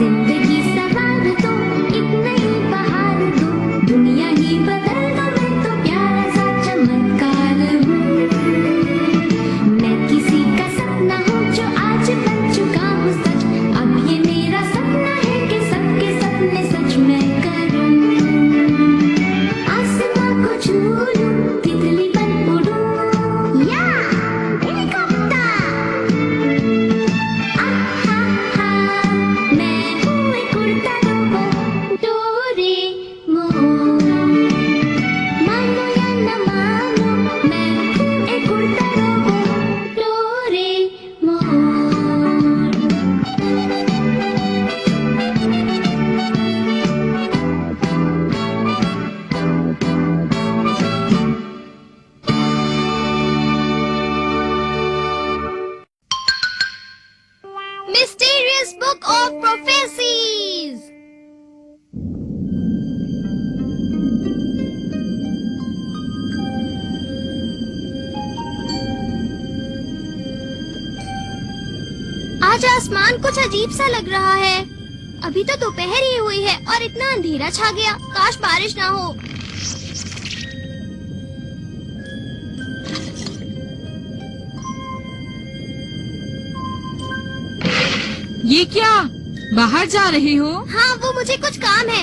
जिंदगी सवार दो, एक नई बहार दो, दुनिया ही बदल दो, मैं तो प्यारा सा चमत्कार हूँ। मैं किसी का सपना हूँ जो आज बन चुका हूँ सच। अब ये मेरा सपना है कि सबके सपने सच मैं करूँ। आसमां को छू लूं, तितली बन उड़ूं, या हेलीकॉप्टर। मैं हूँ एक उड़ता रोबोट, डोरेमोन। मानो या न मानो, मैं हूँ एक उड़ता robot, Doraemon. Mysterious Book of Prophecies. आज आसमान कुछ अजीब सा लग रहा है। अभी तो दोपहर ही हुई है और इतना अंधेरा छा गया। काश बारिश ना हो। ये क्या? बाहर जा रहे हो? हाँ, वो मुझे कुछ काम है।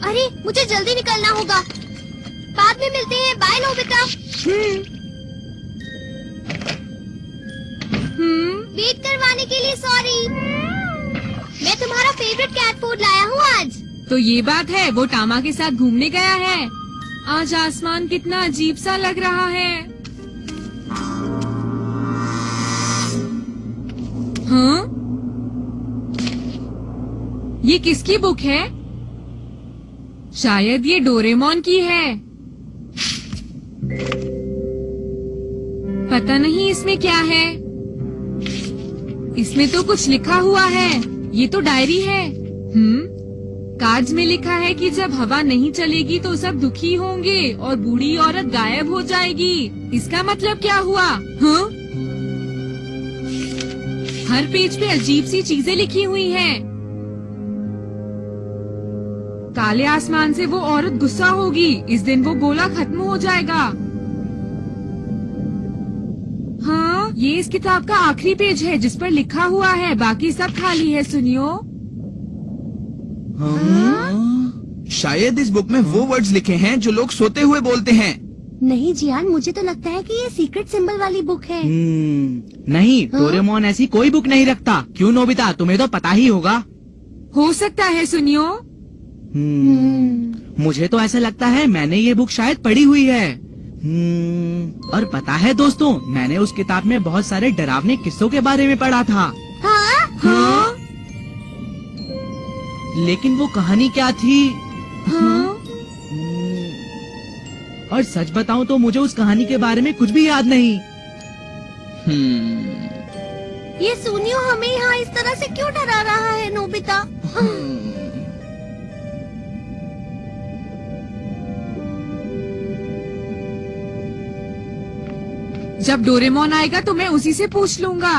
अरे, मुझे जल्दी निकलना होगा। बाद में मिलते हैं। Bye Nobita. वेट करवाने के लिए सॉरी। मैं तुम्हारा फेवरेट कैट फूड लाया हूँ आज। तो ये बात है, वो टामा के साथ घूमने गया है। आज आसमान कितना अजीब सा लग रहा है। हाँ? ये किसकी बुक है? शायद ये डोरेमोन की है। पता नहीं इसमें क्या है। इसमें तो कुछ लिखा हुआ है। ये तो डायरी है। कार्ड्स में लिखा है कि जब हवा नहीं चलेगी तो सब दुखी होंगे और बूढ़ी औरत गायब हो जाएगी। इसका मतलब क्या हुआ? हाँ? हर पेज पे अजीब सी चीजें लिखी हुई हैं। काले आसमान से वो औरत गुस्सा होगी। इस दिन वो गोला खत्म हो जाएगा। हाँ, ये इस किताब का आखिरी पेज है जिस पर लिखा हुआ है। बाकी सब खाली है। सुनियो। शायद इस बुक में वो वर्ड्स लिखे हैं जो लोग सोते हुए बोलते हैं। नहीं जियान, मुझे तो लगता है कि ये सीक्रेट सिंबल वाली बुक है। नहीं, डोरेमोन ऐसी कोई बुक नहीं रखता। क्यों नोबिता, तुम्हें तो पता ही होगा। हो सकता है। सुनियो। मुझे तो ऐसा लगता है मैंने ये बुक शायद पढ़ी हुई है। और पता है दोस्तों, मैंने उस किताब में बहुत सारे डरावने किस्सों के बारे में पढ़ा था। हाँ? लेकिन वो कहानी क्या थी? हाँ? और सच बताऊं तो मुझे उस कहानी के बारे में कुछ भी याद नहीं। ये सुनियो हमें यहाँ इस तरह से क्यों डरा रहा है नोबिता? जब डोरेमोन आएगा तो मैं उसी से पूछ लूंगा।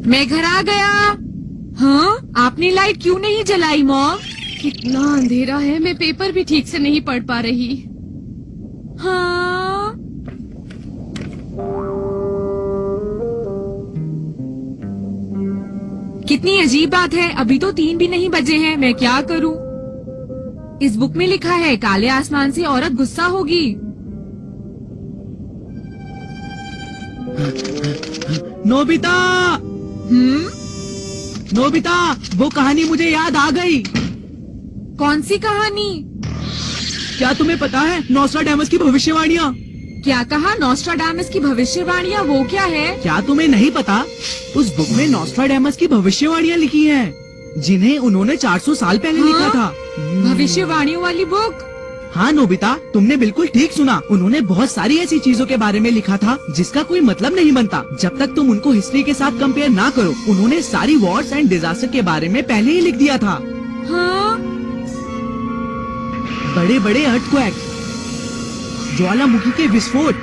मैं घर आ गया। हाँ? आपने लाइट क्यों नहीं जलाई मॉम? कितना अंधेरा है, मैं पेपर भी ठीक से नहीं पढ़ पा रही। हाँ? कितनी अजीब बात है। अभी तो 3 भी नहीं बजे हैं। मैं क्या करूं? इस बुक में लिखा है काले आसमान से औरत गुस्सा होगी। नोबिता! नोबिता, वो कहानी मुझे याद आ गई। कौन सी कहानी? क्या तुम्हें पता है नॉस्ट्राडामस की भविष्यवाणियाँ? क्या कहा? नॉस्ट्राडामस की भविष्यवाणियाँ? वो क्या है? क्या तुम्हें नहीं पता? उस बुक में नॉस्ट्राडामस की भविष्यवाणियाँ लिखी हैं, जिन्हें उन्होंने 400 साल पहले लिखा था। भविष्यवाणियों वाली बुक? हाँ नोबिता, तुमने बिल्कुल ठीक सुना। उन्होंने बहुत सारी ऐसी चीजों के बारे में लिखा था जिसका कोई मतलब नहीं बनता जब तक तुम उनको हिस्ट्री के साथ कंपेयर ना करो। उन्होंने सारी वॉर्स एंड डिजास्टर के बारे में पहले ही लिख दिया था। हाँ? बड़े बड़े अर्थक्वेक, ज्वालामुखी के विस्फोट,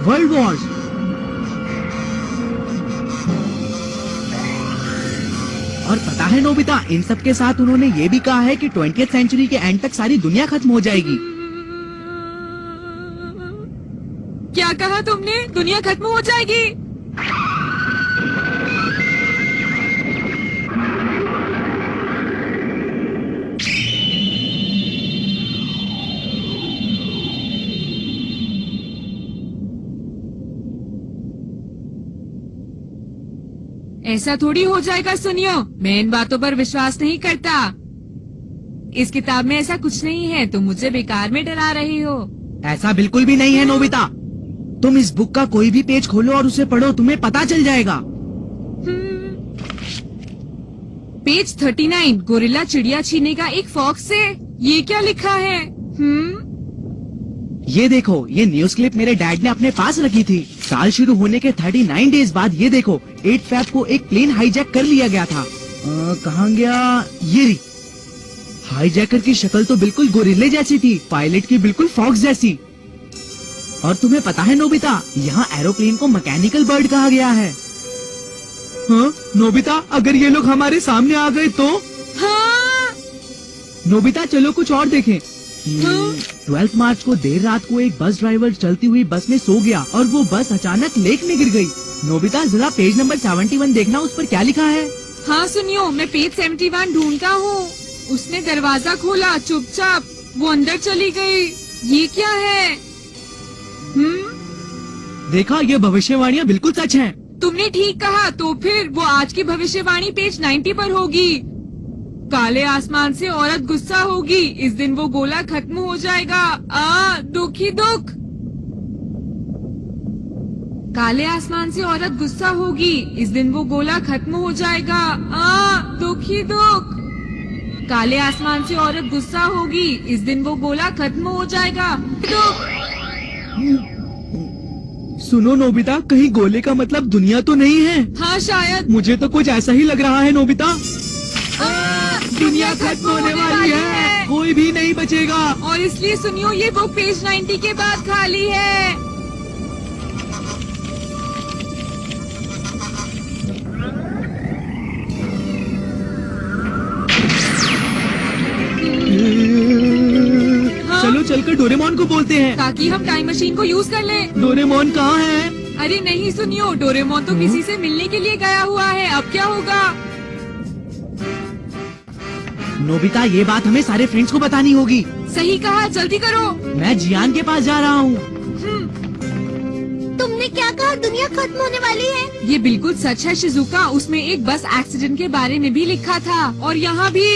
वर्ल्ड वॉर्स, और पता है नोबिता, इन सब के साथ उन्होंने ये भी कहा है कि 20th सेंचुरी के एंड तक सारी दुनिया खत्म हो जाएगी। क्या कहा तुमने? दुनिया खत्म हो जाएगी? ऐसा थोड़ी हो जाएगा। सुनियो, मैं इन बातों पर विश्वास नहीं करता। इस किताब में ऐसा कुछ नहीं है, तुम मुझे बेकार में डरा रही हो। ऐसा बिल्कुल भी नहीं है नोबिता। तुम इस बुक का कोई भी पेज खोलो और उसे पढ़ो, तुम्हें पता चल जाएगा। पेज 39, गोरिल्ला चिड़िया छीने का एक फॉक्स से। ये क्या लिखा है? ये देखो, ये न्यूज क्लिप मेरे डैड ने अपने पास रखी थी। साल शुरू होने के 39 डेज बाद ये देखो, 8 फैब को एक प्लेन हाईजैक कर लिया गया था। कहाँ गया? ये रही। हाईजैकर की शक्ल तो बिल्कुल गोरिल्ले जैसी थी, पायलट की बिल्कुल फॉक्स जैसी। और तुम्हें पता है नोबिता, यहाँ एरोप्लेन को मैकेनिकल बर्ड कहा गया है। हाँ नोबिता, अगर ये लोग हमारे सामने आ गए तो? हाँ। नोबिता चलो कुछ और देखें। 12 मार्च को देर रात को एक बस ड्राइवर चलती हुई बस में सो गया और वो बस अचानक लेक में गिर गई। नोबिता जरा पेज नंबर 71 देखना, उस पर क्या लिखा है? हाँ सुनियो, मैं पेज 71 ढूंढता हूँ। उसने दरवाजा खोला, चुपचाप वो अंदर चली गई। ये क्या है? देखा, ये भविष्यवाणियाँ बिल्कुल सच हैं। तुमने ठीक कहा। तो फिर वो आज की भविष्यवाणी पेज 90 पर होगी। काले आसमान से औरत गुस्सा होगी, इस दिन वो गोला खत्म हो जाएगा। दुख ही दुख। काले आसमान से औरत गुस्सा होगी, इस दिन वो गोला खत्म हो जाएगा। दुख ही दुख। काले आसमान से औरत गुस्सा होगी, इस दिन वो गोला खत्म हो जाएगा। दुख। सुनो नोबिता, कहीं गोले का मतलब दुनिया तो नहीं है? हाँ शायद। मुझे तो कुछ ऐसा ही लग रहा है नोबिता। दुनिया खत्म होने वाली है, कोई भी नहीं बचेगा। और इसलिए सुनियो, ये बुक पेज 90 के बाद खाली है। चलो चलकर डोरेमोन को बोलते हैं ताकि हम टाइम मशीन को यूज कर लें। डोरेमोन कहाँ है? अरे नहीं सुनियो, डोरेमोन तो किसी से मिलने के लिए गया हुआ है। अब क्या होगा? नोबिता, ये बात हमें सारे फ्रेंड्स को बतानी होगी। सही कहा, जल्दी करो। मैं जियान के पास जा रहा हूँ। तुमने क्या कहा? दुनिया खत्म होने वाली है? ये बिल्कुल सच है शिजुका। उसमें एक बस एक्सीडेंट के बारे में भी लिखा था और यहाँ भी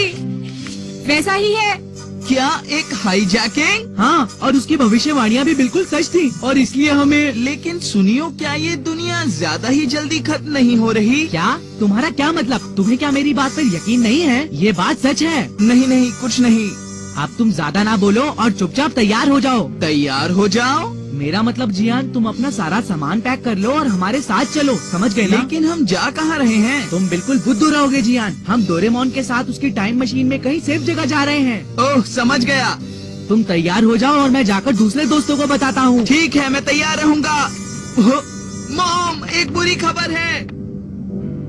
वैसा ही है। क्या एक हाईजैकिंग? हाँ, और उसकी भविष्यवाणियाँ भी बिल्कुल सच थी और इसलिए हमें। लेकिन सुनियो, क्या ये दुनिया ज्यादा ही जल्दी खत्म नहीं हो रही? क्या? तुम्हारा क्या मतलब? तुम्हें क्या मेरी बात पर यकीन नहीं है? ये बात सच है। नहीं नहीं, कुछ नहीं। अब तुम ज्यादा ना बोलो और चुपचाप तैयार हो जाओ। तैयार हो जाओ? मेरा मतलब जियान, तुम अपना सारा सामान पैक कर लो और हमारे साथ चलो, समझ गए ना? लेकिन हम जा कहाँ रहे हैं? तुम बिल्कुल बुद्धू रहोगे जियान। हम डोरेमोन के साथ उसकी टाइम मशीन में कहीं सेफ जगह जा रहे हैं। ओह, समझ गया। तुम तैयार हो जाओ और मैं जाकर दूसरे दोस्तों को बताता हूँ। ठीक है, मैं तैयार रहूँगा। मॉम, एक बुरी खबर है।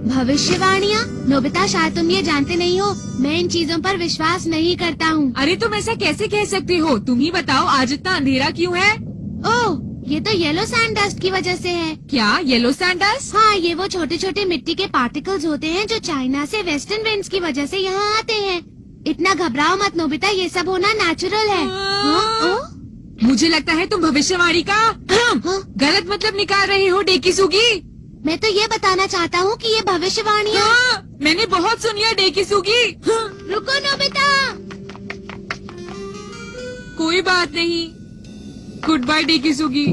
भविष्यवाणियाँ? नोबिता, शायद तुम ये जानते नहीं हो, मैं इन चीजों पर विश्वास नहीं करता हूँ। अरे तुम ऐसा कैसे कह सकते हो? तुम ही बताओ, आज इतना अंधेरा क्यों है? ओह, ये तो येलो सैंड डस्ट की वजह से है। क्या येलो सैंड डस्ट? हाँ, ये वो छोटे छोटे मिट्टी के पार्टिकल्स होते हैं जो चाइना से वेस्टर्न विंड्स की वजह से यहाँ आते हैं। इतना घबराओ मत नोबिता, ये सब होना नेचुरल है। मुझे लगता है तुम भविष्यवाणी का गलत मतलब निकाल रही हो डेकिसुगी। मैं तो ये बताना चाहता हूँ कि ये भविष्यवाणियाँ। मैंने बहुत सुनी है डेकिसुगी। रुको नोबिता। कोई बात नहीं। Good bye Dekisugi.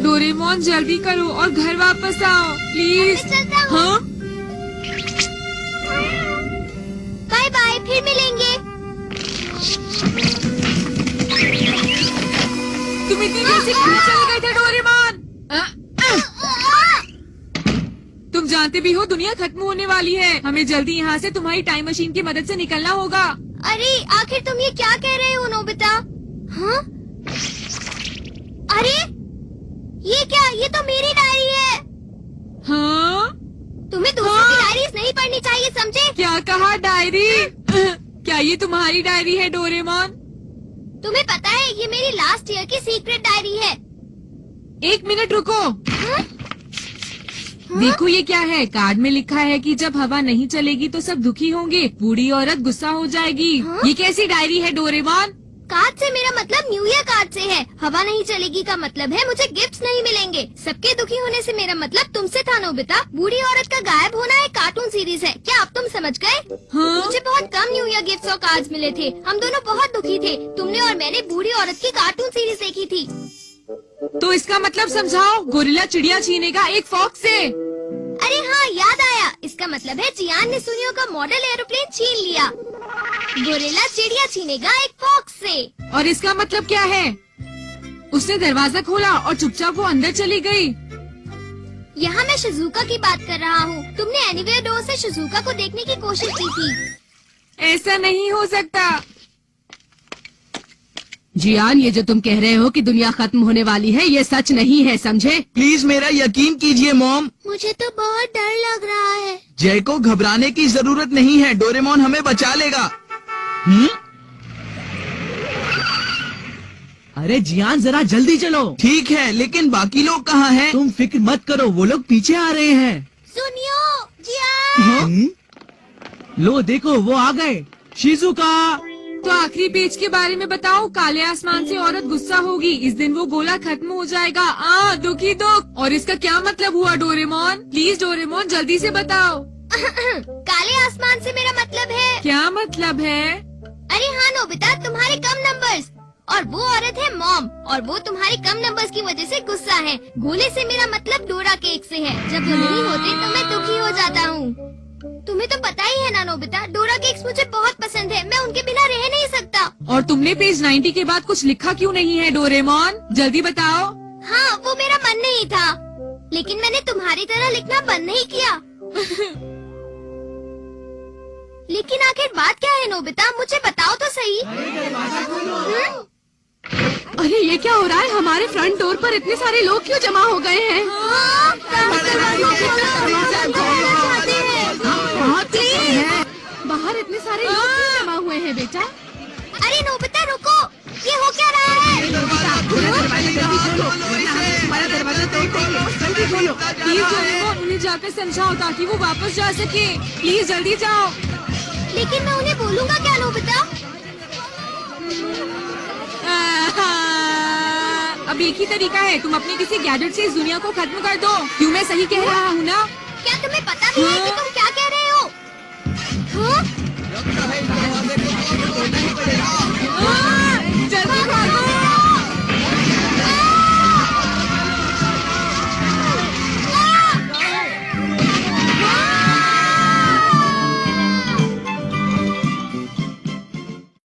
डोरेमोन जल्दी करो और घर वापस आओ प्लीज। चलता हूँ। हाँ? बाय बाय, फिर मिलेंगे। तुम इतनी देर से कहाँ चले गए थे डोरेमोन? तुम जानते भी हो दुनिया खत्म होने वाली है। हमें जल्दी यहाँ से तुम्हारी टाइम मशीन की मदद से निकलना होगा। अरे आखिर तुम ये क्या कह रहे हो नोबिता? हाँ? अरे ये क्या? ये तो मेरी डायरी है। हाँ तुम्हें दूसरों की डायरीज नहीं पढ़नी चाहिए, समझे? क्या कहा डायरी? क्या ये तुम्हारी डायरी है डोरेमोन? तुम्हें पता है ये मेरी लास्ट ईयर की सीक्रेट डायरी है। 1 मिनट रुको। हाँ? देखो ये क्या है? कार्ड में लिखा है कि जब हवा नहीं चलेगी तो सब दुखी होंगे, बूढ़ी औरत गुस्सा हो जाएगी। हाँ? ये कैसी डायरी है डोरेमोन? कार्ड से मेरा मतलब न्यू ईयर कार्ड से है। हवा नहीं चलेगी का मतलब है मुझे गिफ्ट्स नहीं मिलेंगे। सबके दुखी होने से मेरा मतलब तुमसे था नोबिता। बूढ़ी औरत का गायब होना एक कार्टून सीरीज है। क्या अब तुम समझ गए? हाँ? मुझे बहुत कम न्यू ईयर गिफ्ट्स और कार्ड्स मिले थे। हम दोनों बहुत दुखी थे। तुमने और मैंने बूढ़ी औरत की कार्टून सीरीज देखी थी। तो इसका मतलब समझाओ। गोरिल्ला चिड़िया छीनेगा एक फॉक्स से। अरे हाँ, याद आया। इसका मतलब है जियान ने सुनियो का मॉडल एरोप्लेन छीन लिया। गोरिल्ला चिड़िया छीनेगा एक फॉक्स से। और इसका मतलब क्या है? उसने दरवाजा खोला और चुपचाप वो अंदर चली गई। यहाँ मैं शिजुका की बात कर रहा हूँ। तुमने एनीवेयर डोर से शिजुका को देखने की कोशिश की थी। ऐसा नहीं हो सकता। जियान, ये जो तुम कह रहे हो कि दुनिया खत्म होने वाली है, ये सच नहीं है, समझे? प्लीज मेरा यकीन कीजिए मॉम। मुझे तो बहुत डर लग रहा है। जय को घबराने की जरूरत नहीं है, डोरेमोन हमें बचा लेगा। अरे जियान, जरा जल्दी चलो। ठीक है, लेकिन बाकी लोग कहाँ हैं? तुम फिक्र मत करो, वो लोग पीछे आ रहे हैं। सुनियो, जियान। लो देखो, वो आ गए। शिजुका। तो आखिरी पेज के बारे में बताओ। काले आसमान से औरत गुस्सा होगी, इस दिन वो गोला खत्म हो जाएगा। दुखी दुख। और इसका क्या मतलब हुआ डोरेमोन? प्लीज डोरेमोन जल्दी से बताओ। काले आसमान से मेरा मतलब है। क्या मतलब है? अरे हाँ नोबिता, तुम्हारे कम नंबर्स। और वो औरत है मॉम, और वो तुम्हारे कम नंबर्स की वजह से गुस्सा है। गोले से मेरा मतलब डोरा केक से है। जब वो नहीं होते तो मैं दुखी हो जाता हूँ। तुम्हें तो पता ही है ना नोबिता, डोरा केक्स मुझे बहुत पसंद है। मैं उनके बिना रह नहीं सकता। और तुमने पेज 90 के बाद कुछ लिखा क्यों नहीं है डोरेमोन? जल्दी बताओ। हाँ, वो मेरा मन नहीं था, लेकिन मैंने तुम्हारी तरह लिखना बंद नहीं किया। लेकिन आखिर बात क्या है नोबिता, मुझे बताओ तो सही। अरे ये क्या हो रहा है? हमारे फ्रंट डोर पर इतने सारे लोग क्यों जमा हो गए हैं? बाहर इतने सारे लोग क्यों जमा हुए हैं बेटा? अरे नोबिता रुको, ये हो क्या रहा है? प्लीज डोरेमोन उन्हें जाकर समझाओ ताकि वो वापस जा सके। प्लीज जल्दी जाओ। लेकिन मैं उन्हें बोलूँगा क्या नोबिता? अब एक ही तरीका है, तुम अपने किसी गैजेट से इस दुनिया को खत्म कर दो। क्यों मैं सही कह रहा हूँ ना? क्या तुम्हें पता भी है कि तुम क्या कह रहे हो? हाँ?